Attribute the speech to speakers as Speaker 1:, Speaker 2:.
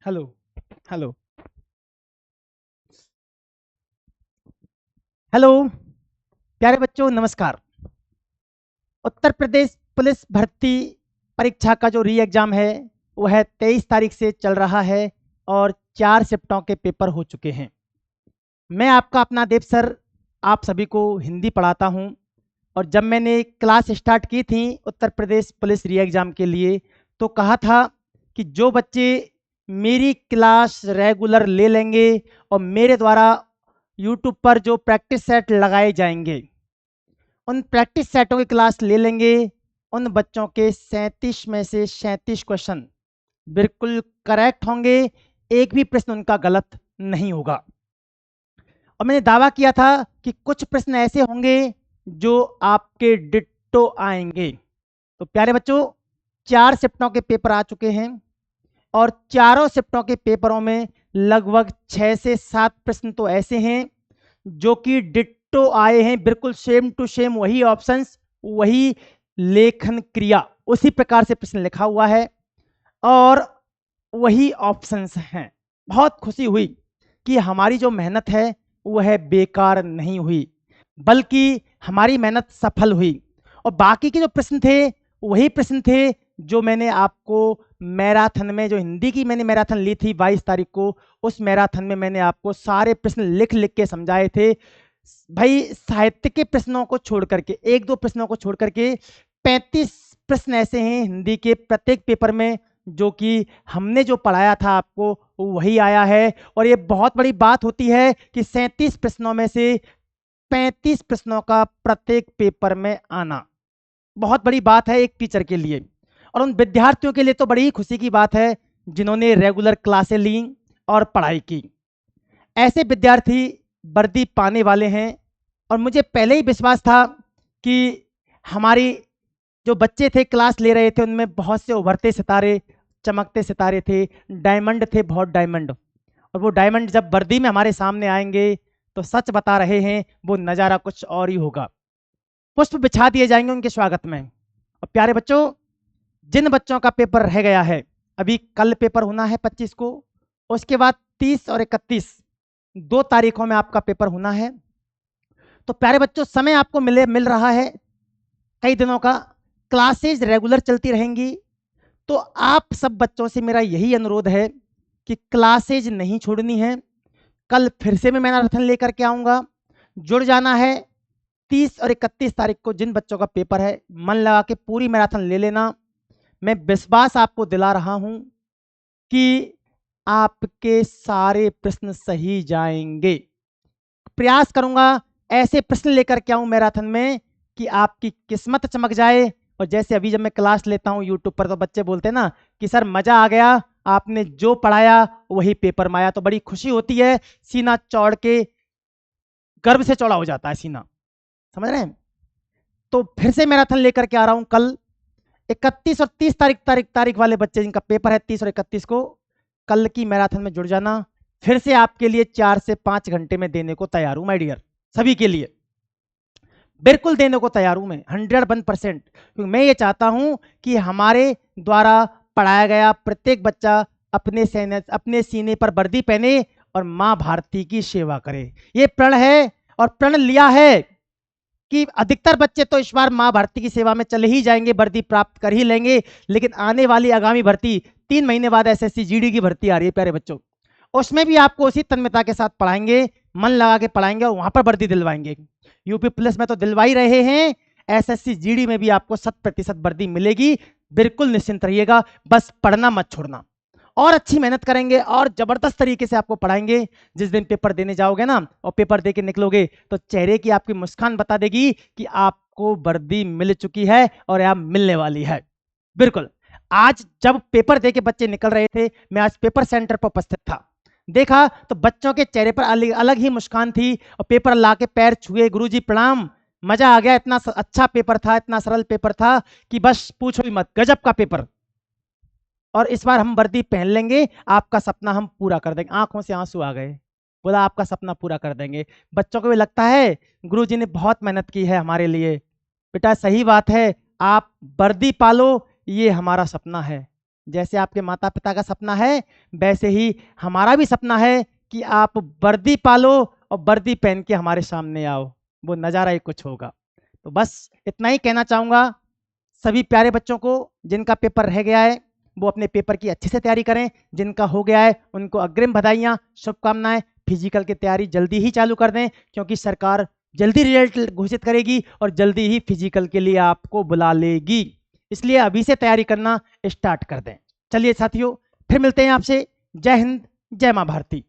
Speaker 1: Hello hello hello प्यारे बच्चों नमस्कार। उत्तर प्रदेश पुलिस भर्ती परीक्षा का जो री एग्ज़ाम है वह 23 तारीख से चल रहा है और 4 शिफ्टों के पेपर हो चुके हैं। मैं आपका अपना देव सर आप सभी को हिंदी पढ़ाता हूं और जब मैंने क्लास स्टार्ट की थी उत्तर प्रदेश पुलिस री एग्ज़ाम के लिए तो कहा था कि जो बच्चे मेरी क्लास रेगुलर ले लेंगे और मेरे द्वारा यूट्यूब पर जो प्रैक्टिस सेट लगाए जाएंगे उन प्रैक्टिस सेटों की क्लास ले लेंगे, उन बच्चों के 37 में से 37 क्वेश्चन बिल्कुल करेक्ट होंगे, एक भी प्रश्न उनका गलत नहीं होगा। और मैंने दावा किया था कि कुछ प्रश्न ऐसे होंगे जो आपके डिट्टो आएंगे। तो प्यारे बच्चों 4 शिफ्टों के पेपर आ चुके हैं और चारों शिफ्टों के पेपरों में लगभग 6 से 7 प्रश्न तो ऐसे हैं जो कि डिट्टो आए हैं, बिल्कुल सेम टू सेम वही ऑप्शंस, वही लेखन क्रिया, उसी प्रकार से प्रश्न लिखा हुआ है और वही ऑप्शंस हैं। बहुत खुशी हुई कि हमारी जो मेहनत है वह बेकार नहीं हुई, बल्कि हमारी मेहनत सफल हुई। और बाकी के जो प्रश्न थे वही प्रश्न थे जो मैंने आपको मैराथन में, जो हिंदी की मैंने मैराथन ली थी 22 तारीख को, उस मैराथन में मैंने आपको सारे प्रश्न लिख लिख के समझाए थे। भाई साहित्य के प्रश्नों को छोड़ करके, एक दो प्रश्नों को छोड़ करके 35 प्रश्न ऐसे हैं हिंदी के प्रत्येक पेपर में जो कि हमने जो पढ़ाया था आपको वही आया है। और ये बहुत बड़ी बात होती है कि 37 प्रश्नों में से 35 प्रश्नों का प्रत्येक पेपर में आना बहुत बड़ी बात है एक टीचर के लिए, और उन विद्यार्थियों के लिए तो बड़ी ही खुशी की बात है जिन्होंने रेगुलर क्लासें ली और पढ़ाई की। ऐसे विद्यार्थी वर्दी पाने वाले हैं और मुझे पहले ही विश्वास था कि हमारी जो बच्चे थे क्लास ले रहे थे उनमें बहुत से उभरते सितारे, चमकते सितारे थे, डायमंड थे, बहुत डायमंड। और वो डायमंड जब वर्दी में हमारे सामने आएंगे तो सच बता रहे हैं वो नज़ारा कुछ और ही होगा। पुष्प बिछा दिए जाएंगे उनके स्वागत में। और प्यारे बच्चों जिन बच्चों का पेपर रह गया है, अभी कल पेपर होना है 25 को, उसके बाद 30 और 31 2 तारीखों में आपका पेपर होना है। तो प्यारे बच्चों समय आपको मिल रहा है कई दिनों का, क्लासेज रेगुलर चलती रहेंगी। तो आप सब बच्चों से मेरा यही अनुरोध है कि क्लासेज नहीं छोड़नी है। कल फिर से मैं मैराथन लेकर के आऊँगा, जुड़ जाना है। 30 और 31 तारीख को जिन बच्चों का पेपर है मन लगा के पूरी मैराथन ले लेना। मैं विश्वास आपको दिला रहा हूं कि आपके सारे प्रश्न सही जाएंगे। प्रयास करूंगा ऐसे प्रश्न लेकर के आऊं मैराथन में कि आपकी किस्मत चमक जाए। और जैसे अभी जब मैं क्लास लेता हूं यूट्यूब पर तो बच्चे बोलते हैं ना कि सर मजा आ गया, आपने जो पढ़ाया वही पेपर में आया, तो बड़ी खुशी होती है, सीना चौड़ के गर्व से चौड़ा हो जाता है सीना, समझ रहे हैं। तो फिर से मैराथन लेकर के आ रहा हूं कल 31 और 30 तारीख वाले बच्चे जिनका पेपर है 30 और 31 को, कल की मैराथन में जुड़ जाना। फिर से आपके लिए 4 से 5 घंटे में देने को तैयार हूं माय डियर, सभी के लिए बिल्कुल देने को तैयार हूं मैं 101%। क्योंकि मैं ये चाहता हूं कि हमारे द्वारा पढ़ाया गया प्रत्येक बच्चा अपने सीने पर वर्दी पहने और मां भारती की सेवा करे। ये प्रण है और प्रण लिया है कि अधिकतर बच्चे तो इस बार मां भारती की सेवा में चले ही जाएंगे, वर्दी प्राप्त कर ही लेंगे। लेकिन आने वाली आगामी भर्ती 3 महीने बाद एसएससी जीडी की भर्ती आ रही है प्यारे बच्चों, उसमें भी आपको उसी तन्मयता के साथ पढ़ाएंगे, मन लगा के पढ़ाएंगे और वहां पर वर्दी दिलवाएंगे। यूपी प्लस में तो दिलवा ही रहे हैं, एसएससी जीडी में भी आपको 100% वर्दी मिलेगी। बिल्कुल निश्चिंत रहिएगा, बस पढ़ना मत छोड़ना और अच्छी मेहनत करेंगे और जबरदस्त तरीके से आपको पढ़ाएंगे। जिस दिन पेपर देने जाओगे ना और पेपर दे के निकलोगे तो चेहरे की आपकी मुस्कान बता देगी कि आपको वर्दी मिल चुकी है और आप मिलने वाली है। बिल्कुल आज जब पेपर दे के बच्चे निकल रहे थे, मैं आज पेपर सेंटर पर उपस्थित था, देखा तो बच्चों के चेहरे पर अलग ही मुस्कान थी और पेपर ला के पैर छुए, गुरुजी प्रणाम, मजा आ गया, इतना अच्छा पेपर था, इतना सरल पेपर था कि बस पूछो ही मत, गजब का पेपर। और इस बार हम वर्दी पहन लेंगे, आपका सपना हम पूरा कर देंगे। आंखों से आंसू आ गए, बोला आपका सपना पूरा कर देंगे। बच्चों को भी लगता है गुरुजी ने बहुत मेहनत की है हमारे लिए। बेटा सही बात है, आप वर्दी पालो, ये हमारा सपना है। जैसे आपके माता पिता का सपना है, वैसे ही हमारा भी सपना है कि आप वर्दी पालो और वर्दी पहन के हमारे सामने आओ, वो नज़ारा ही कुछ होगा। तो बस इतना ही कहना चाहूँगा सभी प्यारे बच्चों को। जिनका पेपर रह गया है वो अपने पेपर की अच्छे से तैयारी करें, जिनका हो गया है उनको अग्रिम बधाइयाँ, शुभकामनाएं। फिजिकल की तैयारी जल्दी ही चालू कर दें, क्योंकि सरकार जल्दी रिजल्ट घोषित करेगी और जल्दी ही फिजिकल के लिए आपको बुला लेगी, इसलिए अभी से तैयारी करना स्टार्ट कर दें। चलिए साथियों, फिर मिलते हैं आपसे। जय हिंद, जय माँ भारती।